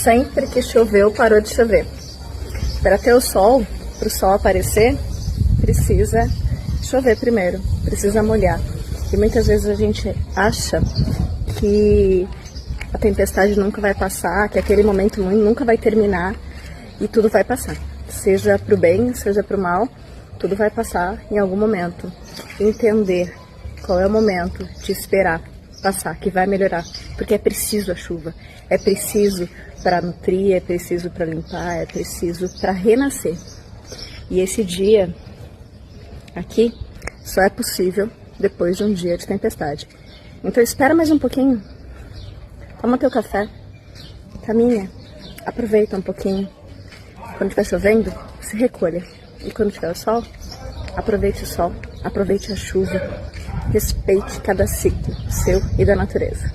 Sempre que choveu, parou de chover. Para ter o sol, para o sol aparecer, precisa chover primeiro, precisa molhar. E muitas vezes a gente acha que a tempestade nunca vai passar, que aquele momento ruim nunca vai terminar e tudo vai passar. Seja para o bem, seja para o mal, tudo vai passar em algum momento. Entender qual é o momento de esperar passar, que vai melhorar, porque é preciso a chuva, é preciso para nutrir, é preciso para limpar, é preciso para renascer. E esse dia aqui só é possível depois de um dia de tempestade. Então espera mais um pouquinho, toma teu café, caminha, aproveita um pouquinho. Quando estiver chovendo, se recolha. E quando tiver o sol, aproveite o sol, aproveite a chuva, respeite cada ciclo seu e da natureza.